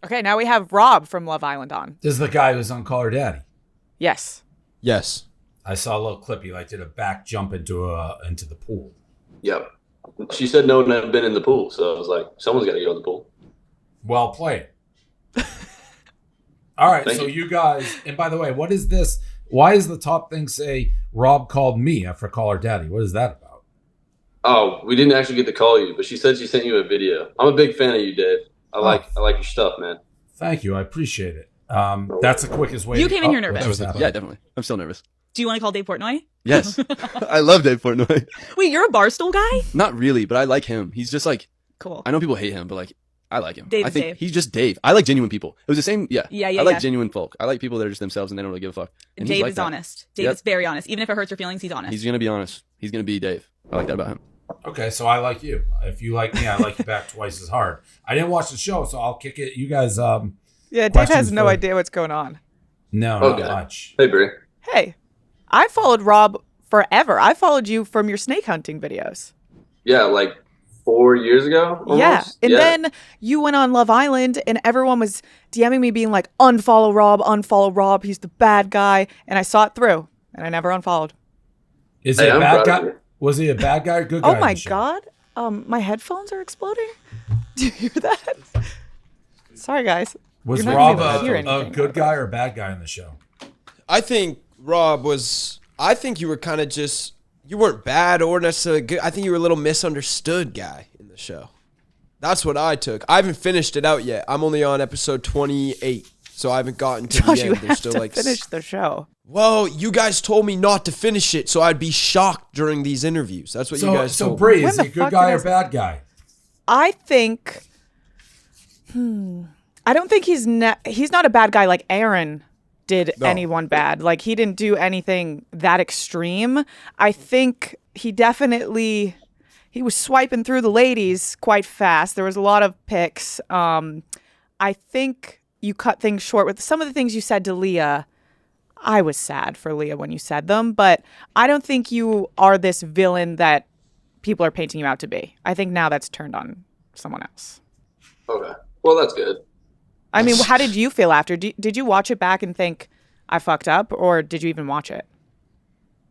Okay, now we have Rob from Love Island on. This is the guy who's on Call Her Daddy. Yes. Yes. I saw a little clip. He did a back jump into the pool. Yep. She said no one had been in the pool, so I was like, someone's got to go in the pool. Well played. All right, Thank so you. you guys, and by the way, what is this? Why is the top thing say Rob called me after Call Her Daddy? What is that about? Oh, we didn't actually get to call you, but she said she sent you a video. I'm a big fan of you, Dave. I like your stuff, man. Thank you. I appreciate it. That's the quickest way. You came in here nervous. Yeah, definitely. I'm still nervous. Do you want to call Dave Portnoy? Yes. I love Dave Portnoy. Wait, you're a Barstool guy? Not really, but I like him. He's just like, cool. I know people hate him, but like, I like him. Dave I is think Dave. he's just Dave. I like genuine people. It was the same. Yeah. Yeah, I like genuine folk. I like people that are just themselves and they don't really give a fuck. And Dave he's like is that. honest. Dave is very honest. Even if it hurts your feelings, he's honest. He's going to be honest. He's going to be Dave. I like that about him. Okay, so I like you. If you like me, I like you back twice as hard. I didn't watch the show, so I'll kick it. You guys. Yeah, Dave has no idea what's going on. No, Okay. not much. Hey, Brie. Hey, I followed Rob forever. I followed you from your snake hunting videos. Yeah, like 4 years ago. Almost. Yeah. And then you went on Love Island and everyone was DMing me being like, unfollow Rob. He's the bad guy. And I saw it through and I never unfollowed. Is he a bad guy? Was he a bad guy or good guy? Oh my God. My headphones are exploding. Do you hear that? Sorry, guys. Was You're not Rob gonna hear a anything. good guy or a bad guy in the show? I think Rob was. I think you were kind of just. You weren't bad or necessarily good. I think you were a little misunderstood guy in the show. That's what I took. I haven't finished it out yet. I'm only on episode 28, so I haven't gotten to Josh, the you end. have to finish the show. Well, you guys told me not to finish it, so I'd be shocked during these interviews. That's what you guys So told Bree, me. is he a good guy or bad guy? I think. I don't think he's not a bad guy like Aaron did anyone bad. Like he didn't do anything that extreme. I think he was swiping through the ladies quite fast. There was a lot of pics. I think you cut things short with some of the things you said to Leah. I was sad for Leah when you said them, but I don't think you are this villain that people are painting you out to be. I think now that's turned on someone else. Okay. Well, that's good. I mean, how did you feel after? Did you watch it back and think, I fucked up, or did you even watch it?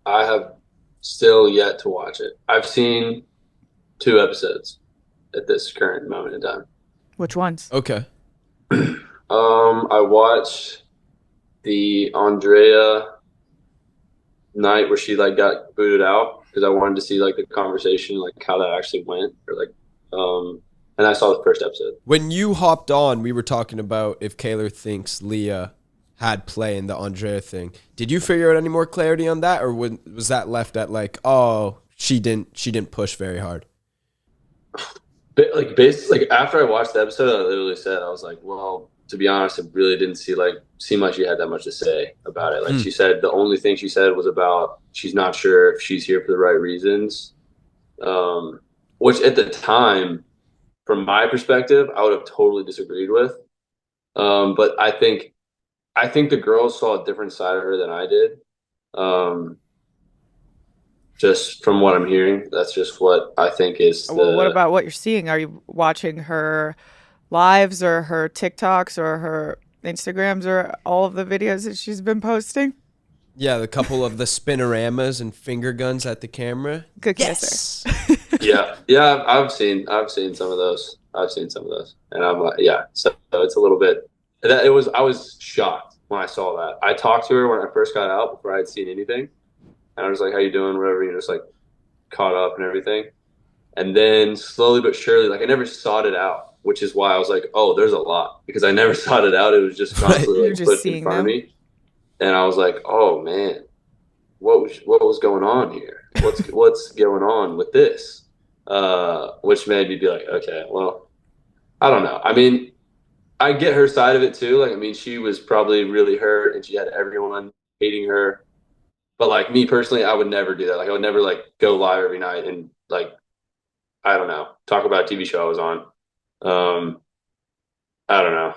I have still yet to watch it. I've seen 2 episodes at this current moment in time. Which ones? Okay. I watched the Andrea night where she got booted out because I wanted to see the conversation, how that actually went, or and I saw the first episode. When you hopped on, we were talking about if Kaylor thinks Leah had play in the Andrea thing. Did you figure out any more clarity on that, or was that left at she didn't push very hard? But basically, after I watched the episode, I literally said, I was like, well, to be honest, I really didn't seem like she had that much to say about it. She said the only thing she said was about she's not sure if she's here for the right reasons, which at the time, from my perspective, I would have totally disagreed with. But I think the girls saw a different side of her than I did. Just from what I'm hearing, that's just what I think is. Well, what about what you're seeing? Are you watching her lives or her TikToks or her Instagrams or all of the videos that she's been posting? Yeah, the couple of the spinoramas and finger guns at the camera. Good kisser. Yeah. I've seen some of those. And I'm like, yeah. So it's a little bit. I was shocked when I saw that. I talked to her when I first got out before I had seen anything, and I was like, "How you doing?" Whatever, just caught up and everything. And then slowly but surely, I never sought it out, which is why I was like, "Oh, there's a lot," because I never sought it out. It was just constantly put in front of me, and I was like, "Oh man, what was going on here? What's going on with this?" Which made me be like, "Okay, well, I don't know." I mean, I get her side of it too. She was probably really hurt, and she had everyone hating her. But me personally, I would never do that. I would never go live every night and I don't know, talk about a TV show I was on. I don't know.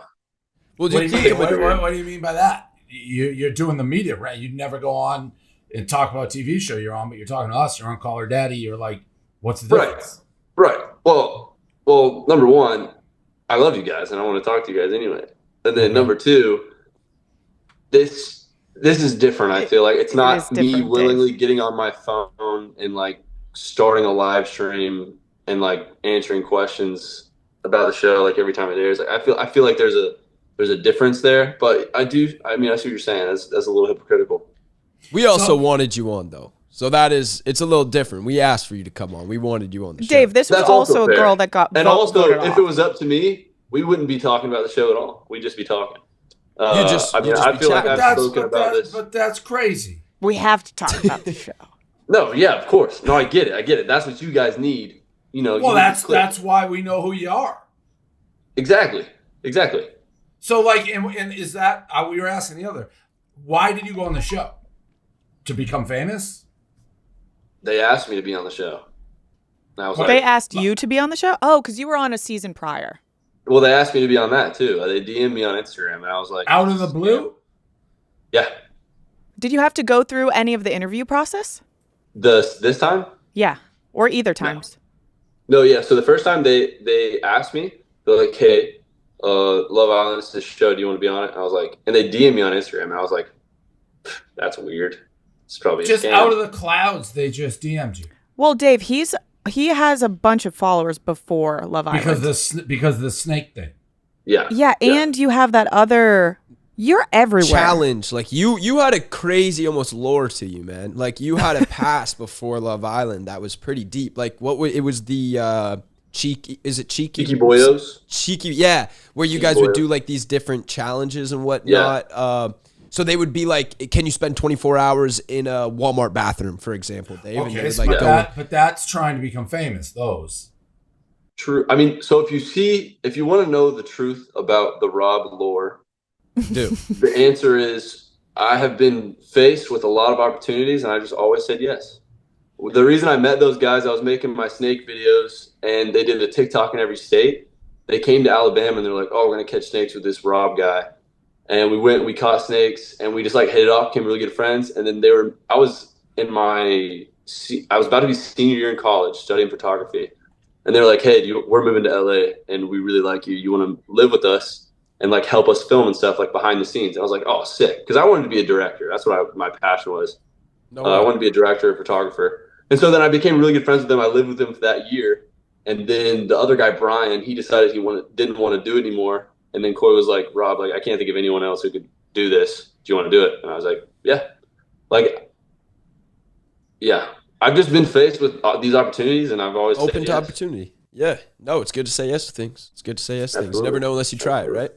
Well, what do you mean by that? You're doing the media, right? You'd never go on and talk about a TV show you're on, but you're talking to us. You're on Call Her Daddy. You're like, what's the difference? Right. Well, number one, I love you guys and I want to talk to you guys anyway. And then number two, this is different. I feel like it's not me willingly getting on my phone and like starting a live stream and like answering questions about the show like every time it airs. Like I feel like there's a difference there, but I see what you're saying. That's a little hypocritical. We also wanted you on though. So it's a little different. We asked for you to come on. We wanted you on the show. Dave, this was also a girl that got and also if it was up to me, we wouldn't be talking about the show at all. We'd just be talking. I feel like I've spoken about this. But that's crazy. We have to talk about the show. No, yeah, of course. No, I get it. That's what you guys need. You know. Well, that's why we know who you are. Exactly. So, like, and is that we were asking the other? Why did you go on the show? To become famous? They asked me to be on the show. They asked you to be on the show? Oh, because you were on a season prior. Well, they asked me to be on that too. They DM'd me on Instagram, and I was like, out of the blue? Yeah. Did you have to go through any of the interview process? This time? Yeah, or either times. No, yeah. So the first time they asked me, they're like, "Hey, Love Island, this is a show. Do you want to be on it?" And I was like, and they DM'd me on Instagram, and I was like, that's weird. It's probably just a scam. Out of the clouds. They just DM'd you. Well, Dave, he has a bunch of followers before Love Island because of the snake thing. Yeah, and you have that other. You're everywhere. Challenge. Like you had a crazy almost lore to you, man. Like you had a past before Love Island that was pretty deep. Like it was the Cheeky Boyos? Cheeky, yeah. Where you guys would do like these different challenges and whatnot. Yeah. So they would be like, can you spend 24 hours in a Walmart bathroom, for example? But that's trying to become famous, those. True. I mean, so if you want to know the truth about the Rob lore, the answer is I have been faced with a lot of opportunities and I just always said yes. The reason I met those guys, I was making my snake videos and they did a TikTok in every state. They came to Alabama and they're like, "Oh, we're going to catch snakes with this Rob guy." And we caught snakes and we just like hit it off, became really good friends. And then I was about to be senior year in college studying photography. And they were like, "Hey, we're moving to LA and we really like you. You want to live with us and like help us film and stuff like behind the scenes?" And I was like, "Oh, sick." Cause I wanted to be a director. That's what my passion was. I wanted to be a director and photographer. And so then I became really good friends with them. I lived with them for that year. And then the other guy, Brian, he decided he didn't want to do it anymore. And then Corey was like, "Rob, like I can't think of anyone else who could do this. Do you want to do it?" And I was like, "Yeah." Like, yeah. I've just been faced with these opportunities, and I've always open to yes. opportunity. Yeah. No, it's good to say yes to things. It's good to say yes to things. You never know unless you try it, right?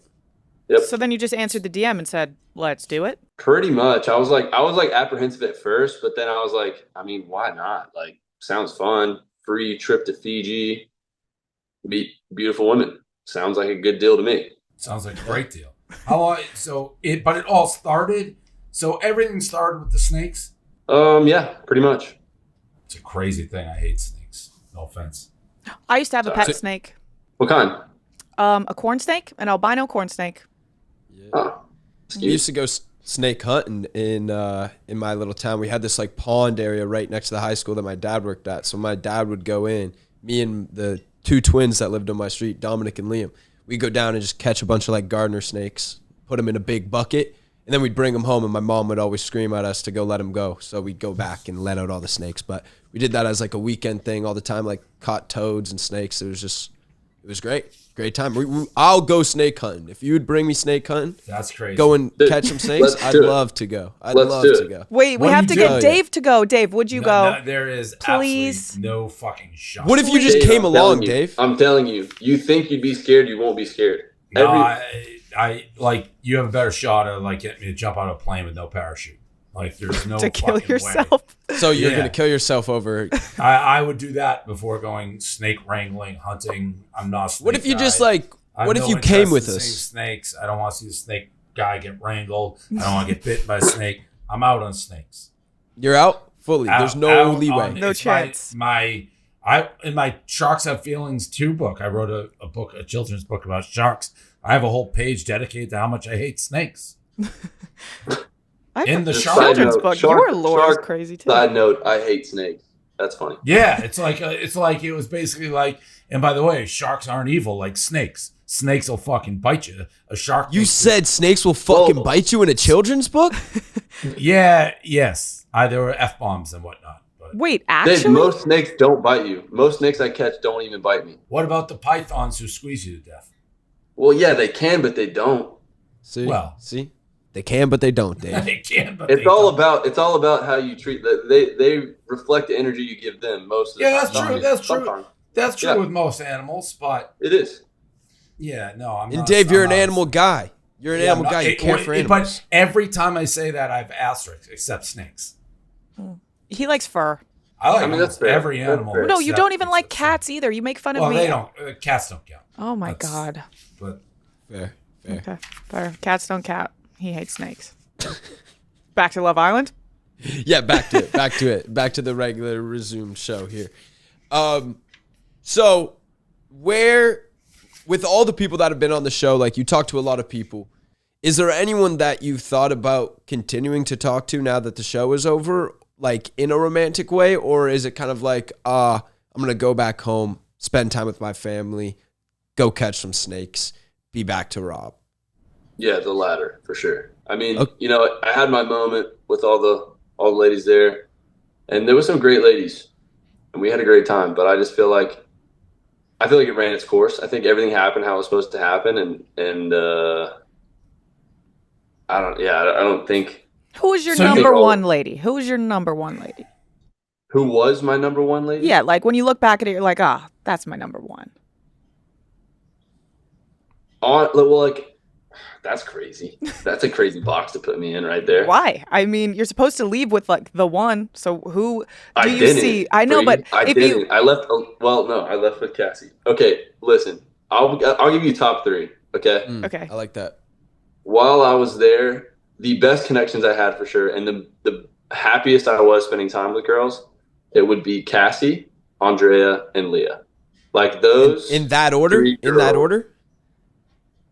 Yep. So then you just answered the DM and said, "Let's do it." Pretty much. I was like apprehensive at first, but then I was like, I mean, why not? Like, sounds fun. Free trip to Fiji. Meet beautiful women. Sounds like a good deal to me. Sounds like a great deal. But it all started. So everything started with the snakes. Yeah, pretty much. It's a crazy thing. I hate snakes. No offense. I used to have a pet snake. What kind? A corn snake, an albino corn snake. Yeah. Oh, we used to go snake hunting in my little town. We had this like pond area right next to the high school that my dad worked at. So my dad would go in. Me and the two twins that lived on my street, Dominic and Liam, we'd go down and just catch a bunch of like gardener snakes, put them in a big bucket, and then we'd bring them home. And my mom would always scream at us to go let them go. So we'd go back and let out all the snakes. But we did that as like a weekend thing all the time, like caught toads and snakes. It was great. Great time. I'll go snake hunting. If you would bring me snake hunting, that's crazy. Go and catch some snakes. I'd love to go. I'd love to go. Wait, we have to get Dave to go. Dave, would you go? No, there is please absolutely no fucking shot. What if you just came along, Dave? I'm telling you, you think you'd be scared, you won't be scared. No, I like you have a better shot of like getting me to jump out of a plane with no parachute. Like there's no to kill yourself. Way. So you're gonna kill yourself over? I would do that before going snake wrangling, hunting. I'm not. A snake what if you guy. just like? What if you came with us? Snakes. I don't want to see the snake guy get wrangled. I don't want to get bitten by a snake. I'm out on snakes. You're out fully. There's no leeway. No chance. In my Sharks Have Feelings 2 book, I wrote a children's book about sharks. I have a whole page dedicated to how much I hate snakes. In the children's book, your lore is crazy too. Side note: I hate snakes. That's funny. Yeah, it's like it was basically like. And by the way, sharks aren't evil like snakes. snakes will fucking bite you. A shark. You said snakes will fucking bite you in a children's book? Yes. There were F-bombs and whatnot. But Wait, actually? Dave, most snakes don't bite you. Most snakes I catch don't even bite me. what about the pythons who squeeze you to death? Well, yeah, they can, but they don't. See? Well. See? They can, but they don't, Dave. They can, but It's they all don't. about how you treat them. They reflect the energy you give them most of the time. That's true. That's true. Sometimes. That's true Yeah. with most animals, but It is. yeah, no, I'm And not. Dave, you're I'm an not- animal guy. You're an Yeah, animal I'm guy. not- You care for animals. But every time I say that, I've asterisks, except snakes. He likes fur. I like mean, that's almost fair. every That's animal. fair. No, you except- don't even like except cats either. You make fun of Well, me. they don't. Cats don't count. Oh my That's- God. But Fair. Okay. Fair. Cats don't count. He hates snakes. Back to Love Island. Yeah, back to it. Back to the regular resumed show here. So where, with all the people that have been on the show, like you talk to a lot of people, is there anyone that you've thought about continuing to talk to now that the show is over, like in a romantic way? Or is it kind of like, I'm going to go back home, spend time with my family, go catch some snakes, be back to Rob? Yeah, the latter for sure. I mean, Okay. you know, I had my moment with all the ladies there, and there were some great ladies, and we had a great time. But I just feel like it ran its course. I think everything happened how it was supposed to happen, and I don't think. Who was your So you- number one lady? Who was your number one lady? Who was my number one lady? Yeah, like when you look back at it, you're like, that's my number one. That's crazy. That's a crazy box to put me in right there. Why? I mean, you're supposed to leave with like the one. So who do you didn't, see? I know, Brady. but if didn't. you I left. Well, no, I left with Cassie. Okay, listen. I'll give you top three. Okay. okay, I like that. While I was there, the best connections I had for sure, and the happiest I was spending time with girls, it would be Cassie, Andrea, and Leah. Like those. In that order? three In that girls. order?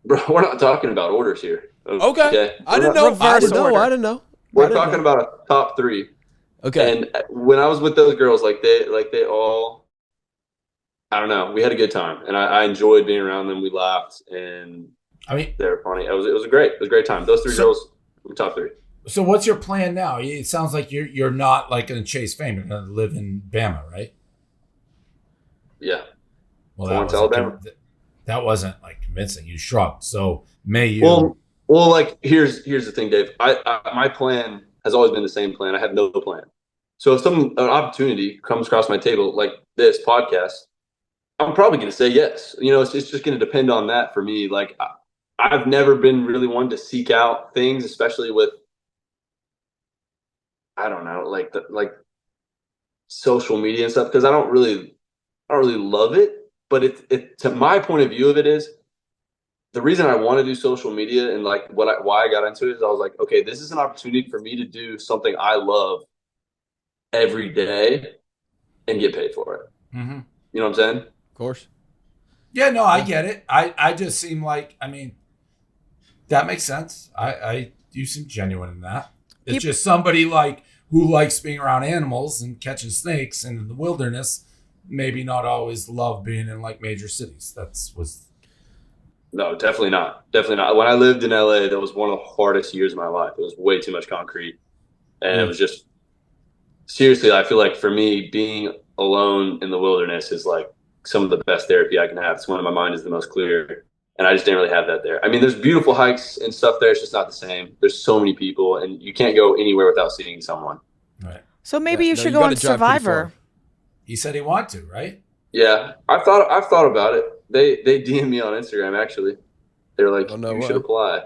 Bro, we're not talking about orders here. Okay. I We're didn't not- know. I Reverse didn't know. order. I didn't know. We're I didn't talking know. about a top three. Okay. And when I was with those girls, they all, I don't know, we had a good time, and I enjoyed being around them. We laughed, and I mean, they were funny. It was a great time. Those three girls were top three. so what's your plan now? It sounds like you're not like going to chase fame. You're going to live in Bama, right? Yeah. Well, Florence, wasn't Alabama. that wasn't like convincing. You shrugged. So may you? Well, like here's the thing, Dave. My plan has always been the same plan. I have no plan. So if an opportunity comes across my table like this podcast, I'm probably going to say yes. You know, it's just going to depend on that for me. Like I've never been really one to seek out things, especially with, I don't know, like social media and stuff, because I don't really love it. But it to my point of view of it is, the reason I want to do social media and like why I got into it is I was like, okay, this is an opportunity for me to do something I love every day and get paid for it. Mm-hmm. You know what I'm saying? Of course. Yeah, no, I get it. I just seem like, I mean, that makes sense. You seem genuine in that. It's just somebody like who likes being around animals and catching snakes and in the wilderness, maybe not always love being in like major cities. No, definitely not. Definitely not. When I lived in LA, that was one of the hardest years of my life. It was way too much concrete. And it was just, seriously, I feel like for me, being alone in the wilderness is like some of the best therapy I can have. It's when my mind is the most clear. And I just didn't really have that there. I mean, there's beautiful hikes and stuff there. It's just not the same. There's so many people, and you can't go anywhere without seeing someone. Right. so maybe you No, should you go on gotta drive pretty Survivor. far. He said he wanted to, right? Yeah, I've thought about it. They DM'd me on Instagram, actually. They were like, Oh, no you way. should apply. I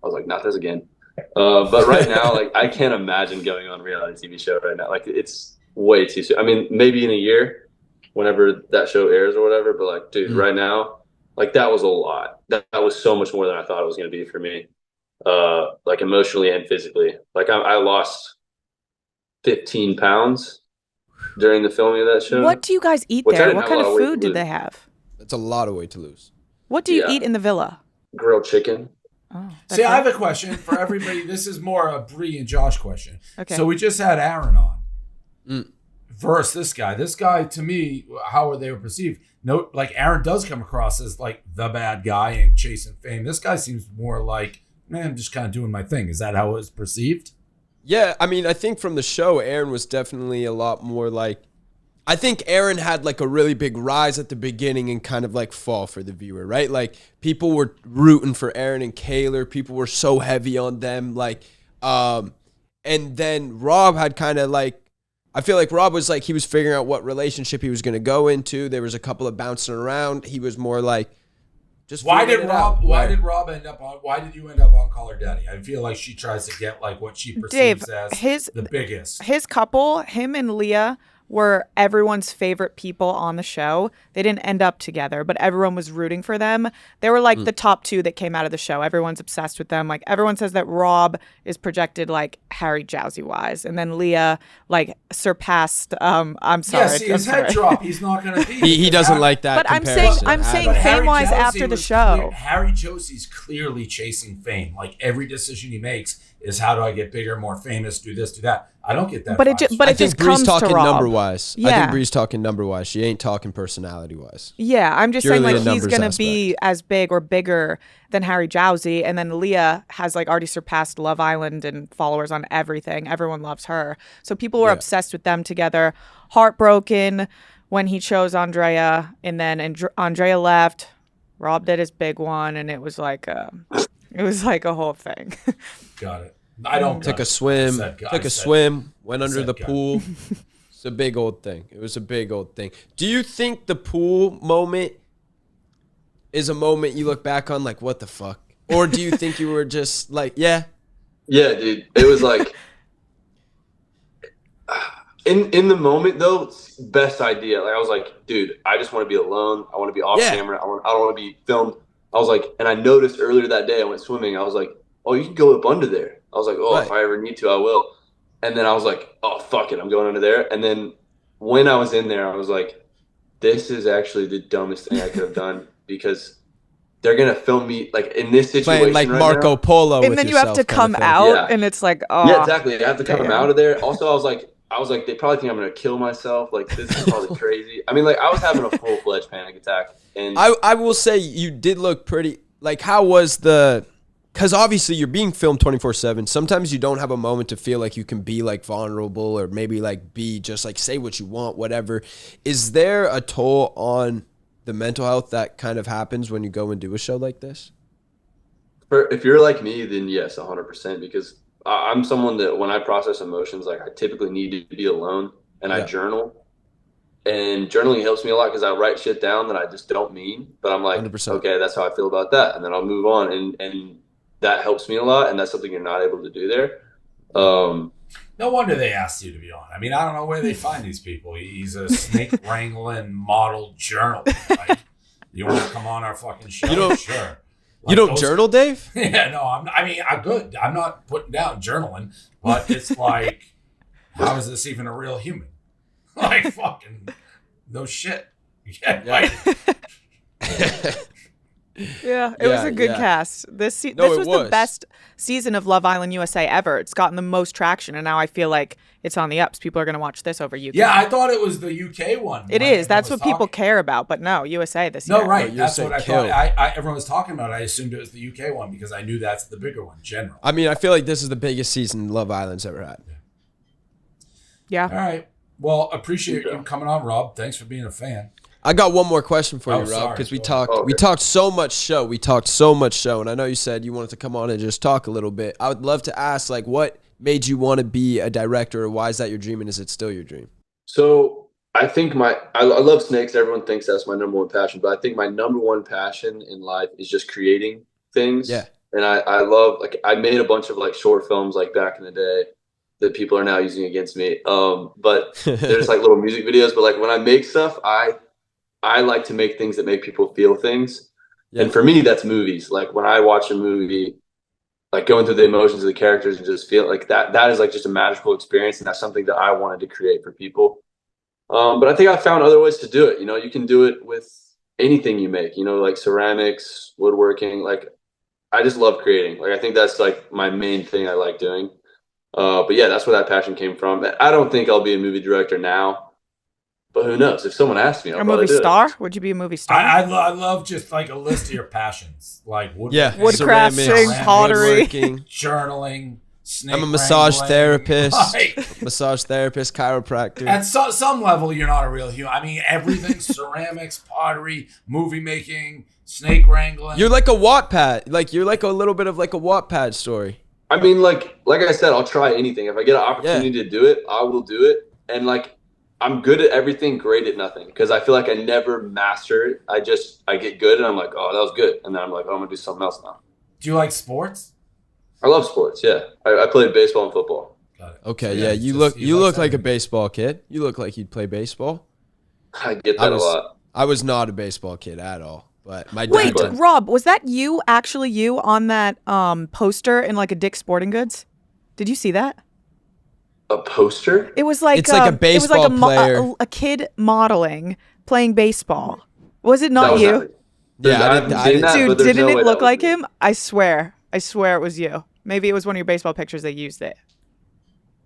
was like, not this again. But right now, like, I can't imagine going on a reality TV show right now. Like, it's way too soon. I mean, maybe in a year, whenever that show airs or whatever. But like, dude, right now, like, that was a lot. That was so much more than I thought it was going to be for me. Like emotionally and physically. Like I lost 15 pounds during the filming of that show. What do you guys eat Which I there? didn't What have a kind of lot of weight food to did they lose. have? That's a lot of weight to lose. What do you Yeah. eat in the villa? Grilled chicken. Oh, See, that's I have it? a question for everybody. This is more a Bree and Josh question. Okay. So we just had Aaron on Mm. versus this guy. This guy, to me, how they were perceived, no, like Aaron does come across as like the bad guy and chasing fame. This guy seems more like, man, I'm just kind of doing my thing. Is that how it was perceived? Yeah, I mean, I think from the show, Aaron was definitely a lot more like, I think Aaron had like a really big rise at the beginning and kind of like fall for the viewer, right? Like people were rooting for Aaron and Kaylor. People were so heavy on them. Like, and then Rob had kind of like, I feel like Rob was like, he was figuring out what relationship he was going to go into. There was a couple of bouncing around. He was more like, just why did figuring it out. Why did Rob end up on? Why did you end up on Call Her Daddy? I feel like she tries to get like what she perceives as the biggest. His couple, him and Leah, were everyone's favorite people on the show. They didn't end up together, but everyone was rooting for them. They were like the top two that came out of the show. Everyone's obsessed with them. Like everyone says that Rob is projected like Harry Jowsey wise, and then Leah like surpassed. I'm sorry. Yeah, see his head drop. He's not going to be. He doesn't like that. But I'm saying fame wise after the show. Harry Josie's clearly chasing fame. Like every decision he makes is how do I get bigger, more famous, do this, do that. I don't get that. But it just comes to Rob. I think Bree's talking number wise. Yeah. I think Bree's talking number wise. She ain't talking personality wise. Yeah, I'm just Purely saying a like he's numbers gonna be as big or bigger than Harry Jowsey, and then Leah has like already surpassed Love Island and followers on everything. Everyone loves her, so people were obsessed with them together. Heartbroken when he chose Andrea, and then Andrea left. Rob did his big one, and it was like a whole thing. Got it. I don't took a swim. Went under the pool. It's a big old thing. It was a big old thing. Do you think the pool moment is a moment you look back on like, what the fuck? Or do you think you were just like, yeah? Yeah, dude. It was like in the moment though, best idea. Like I was like, dude, I just want to be alone. I want to be off camera. I don't want to be filmed. I was like, and I noticed earlier that day I went swimming. I was like, oh, you can go up under there. I was like, oh, if I ever need to, I will. And then I was like, oh, fuck it, I'm going under there. And then when I was in there, I was like, this is actually the dumbest thing I could have done because they're going to film me like in this situation playing like right Marco now. Polo and then you have to come out and it's like, oh. Yeah, exactly. I have to come out of there. Also, I was like, they probably think I'm going to kill myself. Like, this is probably crazy. I mean, like, I was having a full-fledged panic attack. And I will say you did look pretty, like, how was the... Because obviously you're being filmed 24/7. Sometimes you don't have a moment to feel like you can be like vulnerable or maybe like be just like say what you want, whatever. Is there a toll on the mental health that kind of happens when you go and do a show like this? if you're like me, then yes, 100%. Because I'm someone that when I process emotions, like I typically need to be alone and I journal. And journaling helps me a lot because I write shit down that I just don't mean. But I'm like, 100%. Okay, that's how I feel about that. And then I'll move on. And that helps me a lot, and that's something you're not able to do there. No wonder they asked you to be on. I mean, I don't know where they find these people. He's a snake wrangling model journalist. Like, you want to come on our fucking show? Sure. Like, you don't journal, Dave? Yeah, no. I'm good. I'm not putting down journaling, but it's like, how is this even a real human? Like, fucking, no shit. Yeah, right. Yeah, it was a good cast. This was the best season of Love Island USA ever. It's gotten the most traction, and now I feel like it's on the ups. People are going to watch this over UK. Yeah, I thought it was the UK one. It is. That's what people care about. But no, USA this year. No, right. That's what I thought. Everyone was talking about it. I assumed it was the UK one because I knew that's the bigger one, generally. I mean, I feel like this is the biggest season Love Island's ever had. Yeah. All right. Well, appreciate you coming on, Rob. Thanks for being a fan. I got one more question for you, Rob, because we talked so much show. And I know you said you wanted to come on and just talk a little bit. I would love to ask, like, what made you want to be a director, or why is that your dream, and is it still your dream? So I think I love snakes. Everyone thinks that's my number one passion, but I think my number one passion in life is just creating things. Yeah. And I love, like, I made a bunch of like short films like back in the day that people are now using against me. But there's like little music videos, but like when I make stuff, I like to make things that make people feel things. Yeah. And for me, that's movies. Like when I watch a movie, like going through the emotions of the characters and just feel like that is like just a magical experience. And that's something that I wanted to create for people. But I think I found other ways to do it. You know, you can do it with anything you make, you know, like ceramics, woodworking. Like I just love creating. Like I think that's like my main thing I like doing. But yeah, that's where that passion came from. I don't think I'll be a movie director now. But who knows? If someone asked me, I'll A probably movie do it. star? Would you be a movie star? I love just like a list of your passions, like Yeah, Woodcrafting, ceramics, pottery. woodworking. journaling, snake I'm a massage wrangling, therapist, like, chiropractor. at some level, you're not a real human. I mean, everything: ceramics, pottery, movie making, snake wrangling. You're like a Wattpad. Like you're like a little bit of like a Wattpad story. I mean, like I said, I'll try anything. If I get an opportunity to do it, I will do it. And like, I'm good at everything, great at nothing. Because I feel like I never master it. I get good, and I'm like, oh, that was good. And then I'm like, oh, I'm gonna do something else now. Do you like sports? I love sports. Yeah, I played baseball and football. Got it. Okay, So, yeah, it's you just- look like a everything. baseball kid. You look like you'd play baseball. I get that a lot. I was not a baseball kid at all, but my dad Wait, did. Rob, was that you actually you on that poster in like a Dick's Sporting Goods? Did you see that? A poster? It was like It's like a it was like baseball player. a kid modeling playing baseball. Was it not That was you? not- Yeah, I haven't didn't- seen that, Dude, but there's didn't no it way look that like was me. him? I swear it was you. Maybe it was one of your baseball pictures that used it.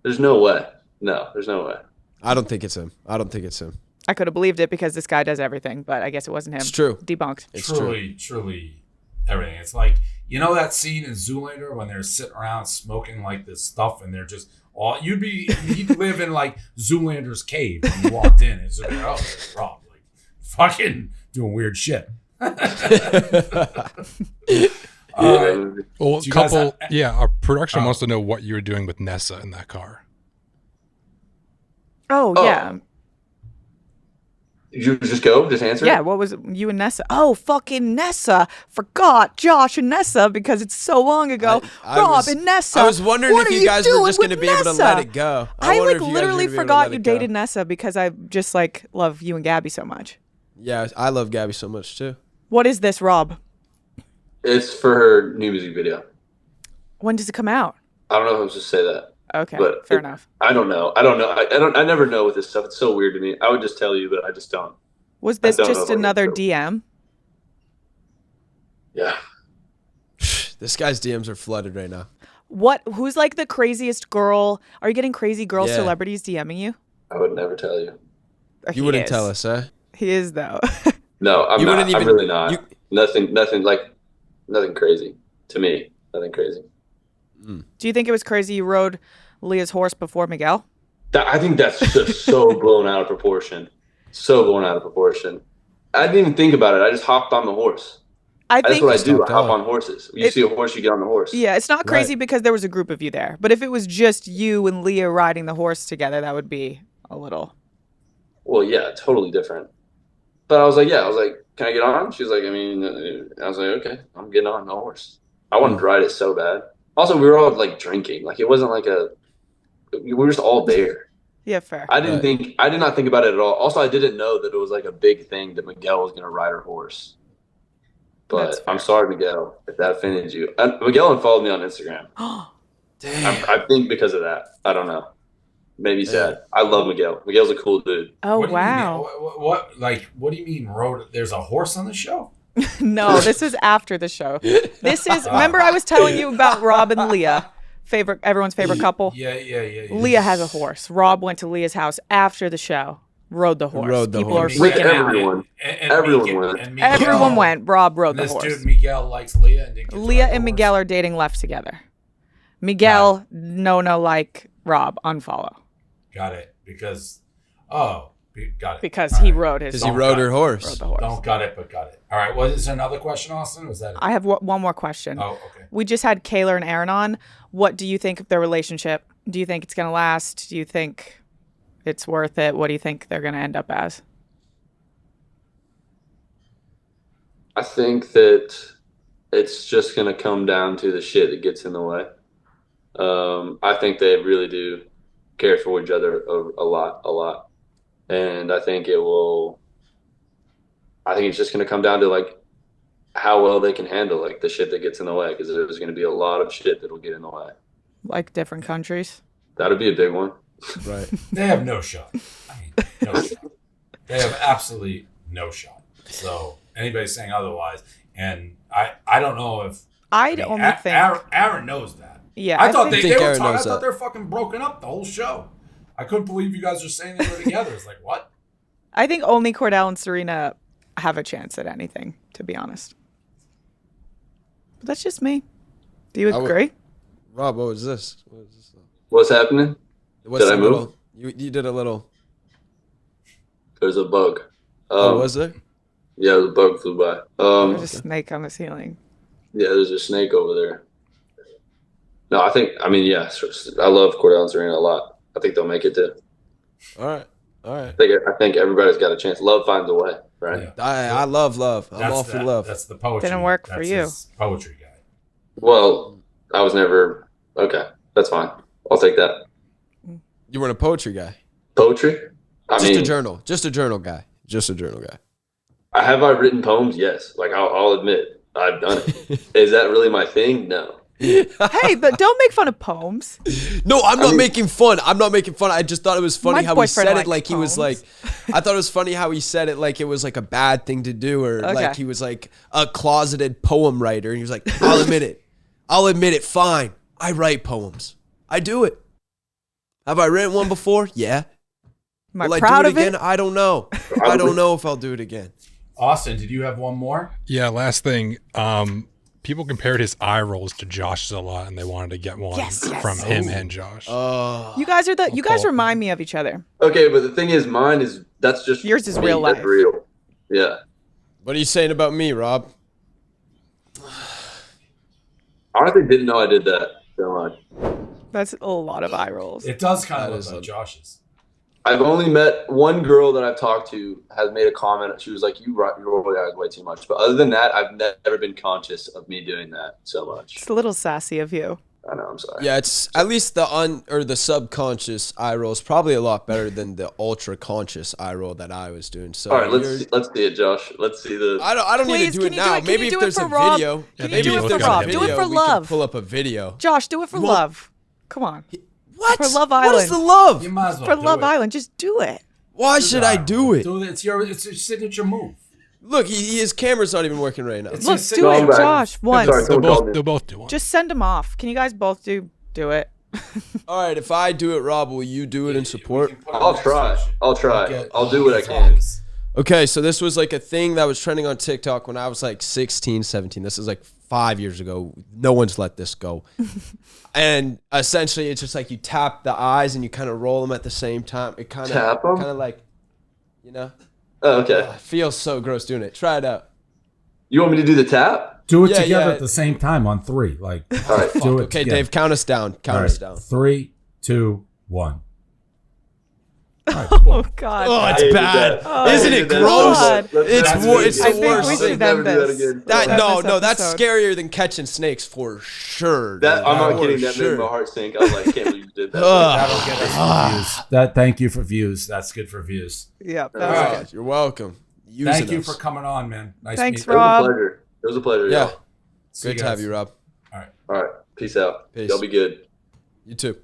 There's no way. No, there's no way. I don't think it's him. I don't think it's him. I could have believed it because this guy does everything, but I guess it wasn't him. It's true. Debunked. It's true. Truly everything. It's like, you know that scene in Zoolander when they're sitting around smoking like this stuff and they're just all you'd live in like Zoolander's cave when you walked in. It's like, oh, there's Rob, like fucking doing weird shit. Yeah, Well, Do you guys our production wants to know what you were doing with Nessa in that car. Oh, Oh. yeah. you just go? Just answer? Yeah, what was it? You and Nessa? Oh, fucking Nessa. Forgot Josh and Nessa because it's so long ago. I Rob was- and Nessa. I was wondering what if are you guys were doing just going to with be able to Nessa? let it go. I wonder like if you guys were literally gonna be able to forgot let you it go. dated Nessa because I just like love you and Gabby so much. Yeah, I love Gabby so much too. What is this, Rob? It's for her new music video. When does it come out? I don't know if I was just say that. Okay, But fair enough. I don't know. I never know with this stuff. It's so weird to me. I would just tell you, but I just don't. Was this don't know just if I'm another gonna- DM? Yeah. This guy's DMs are flooded right now. Who's like the craziest girl? Are you getting crazy girl Yeah. celebrities DMing you? I would never tell you. You wouldn't tell us, huh? He is though. No, I'm You not. wouldn't even- I'm really not. you- Nothing crazy to me. Nothing crazy. Do you think it was crazy you rode Leah's horse before Miguel? I think that's just so blown out of proportion. So blown out of proportion. I didn't even think about it. I just hopped on the horse. I That's think what I do. I Stopped hop out. on horses. You see a horse, you get on the horse. yeah, it's not crazy Right. because there was a group of you there. But if it was just you and Leah riding the horse together, that would be a little. Well, yeah, totally different. But I was like, can I get on? She was like, I was like, okay, I'm getting on the horse. I wanted to ride it so bad. Also, we were all like drinking. Like it wasn't like we were just all there. Yeah, fair. I did not think about it at all. Also, I didn't know that it was like a big thing that Miguel was going to ride her horse. That's But fair. I'm sorry, Miguel, if that offended you. Miguel unfollowed me on Instagram. Damn. I think because of that. I don't know. Maybe sad. I love Miguel. Miguel's a cool dude. Oh, What do you mean? wow. What do you mean rode? There's a horse on the show? No, this is after the show. This is, remember I was telling you about Rob and Leah, everyone's favorite couple? Yeah. Leah has a horse. Rob went to Leah's house after the show, rode the horse. Rode the People horse. are With freaking out. everyone. And Everyone Miguel- went. and Miguel- Everyone went. Rob rode the This horse. dude Miguel likes Leah and didn't get to Leah ride the and horse. Miguel are dating left together. Miguel, no, like Rob, unfollow. Got it. Got it. Because All he right. rode his Because he rode her rode horse. the horse. Don't got it, but got it. All right. Well, is there another question, Austin? Was that it? I have one more question. Oh, okay. We just had Kayla and Aaron on. What do you think of their relationship? Do you think it's going to last? Do you think it's worth it? What do you think they're going to end up as? I think that it's just going to come down to the shit that gets in the way. I think they really do care for each other a lot. And I think it's just going to come down to like how well they can handle like the shit that gets in the way, because there's going to be a lot of shit that'll get in the way. Like different countries? That'll be a big one. Right. They have no shot. I mean, no shot. They have absolutely no shot. So anybody saying otherwise, and I don't know if I'd I mean, only think. Aaron knows that. Yeah, I thought think- they think were Aaron talking. I knows thought that. they were fucking broken up the whole show. I couldn't believe you guys were saying they were together. It's like what? I think only Cordell and Serena have a chance at anything, to be honest. But that's just me. Do you agree? Rob, what was this? What's happening? Did I move? You did a little. There's a bug. Was there? Yeah, the bug flew by. There's a snake on the ceiling. Yeah, there's a snake over there. No, I mean, yeah, I love Cordell and Serena a lot. I think they'll make it too. All right. I think everybody's got a chance. Love finds a way, right? Yeah. I love love. I'm all for love. That's the poetry. Didn't work for you. His poetry guy. Well, I was never okay. That's fine. I'll take that. You weren't a poetry guy. Poetry? I mean, A journal. Just a journal guy. Have I written poems? Yes. Like I'll admit I've done it. Is that really my thing? No. Hey, but don't make fun of poems. No, I'm not making fun. I just thought it was funny My how he boyfriend said it likes like he was like, poems. I thought it was funny how he said it like it was like a bad thing to do or Okay. like he was like a closeted poem writer. And he was like, I'll admit it. Fine. I write poems. I do it. Have I written one before? Yeah. Am I Will proud I do of it again? it? I don't know. I don't know if I'll do it again. Austin, did you have one more? Yeah, last thing. People compared his eye rolls to Josh's a lot, and they wanted to get one from him and Josh. You guys remind me of each other. Okay, but the thing is, that's just Yours is me. real That's life. real. Yeah. What are you saying about me, Rob? I honestly didn't know I did that so much. That's a lot of eye rolls. It does kind of That look like Josh's. I've only met one girl that I've talked to has made a comment. She was like, "You roll your eyes way too much." But other than that, I've never been conscious of me doing that so much. It's a little sassy of you. I know. I'm sorry. Yeah, it's at least the subconscious eye roll is probably a lot better than the ultra conscious eye roll that I was doing. So All right, let's see it, Josh. Let's see the. I don't need Please, to do it can you do now. it? Can Maybe you if do it there's for a Rob? video, Can you maybe do if it there's for a Rob? video, Do it for we love. can pull up a video. Josh, do it for love. Come on. What? For Love What is Island. the love? You might as well For do Love it. Island, just do it. Why should I do it? It's your signature move. Look, his camera's not even working right now. It's Look, his do signature it, I'm back. Josh. Once. Sorry, someone called me. They'll both do one. Just send them off. Can you guys both do it? All right, if I do it, Rob, will you do it in support? I'll try. I'll do what I can. Okay, so this was like a thing that was trending on TikTok when I was like 16, 17. This is like 5 years ago. No one's let this go. And essentially, it's just like you tap the eyes and you kind of roll them at the same time. It kind Tap 'em? of like, you know, Oh, okay. it feels so gross doing it. Try it out. You want me to do the tap? Do it Yeah, together yeah. at the same time on 3. Like, All right. do it. Okay, together. Dave, count us down. Count All us right. down. 3, 2, 1. Oh God. Oh, I it's hated bad. that. I Isn't hated it that gross? so much. It's That's wor- it's really the I think worst we thing. should Never end do that this. again. That End no, this that's episode. scarier than catching snakes for sure. That I'm not For kidding. That sure. made my heart sink. I was like, can't believe you did that. That'll get us views. Thank you for views. That's good for views. Yeah. That All was right. good. You're welcome. Using Thank you us. for coming on, man. Nice Thanks, meeting It you. was Rob. a pleasure. It was a pleasure. Yeah. Y'all. See Good to have guys. you, Rob. All right. All right. Peace out. Peace. Y'all be good. You too.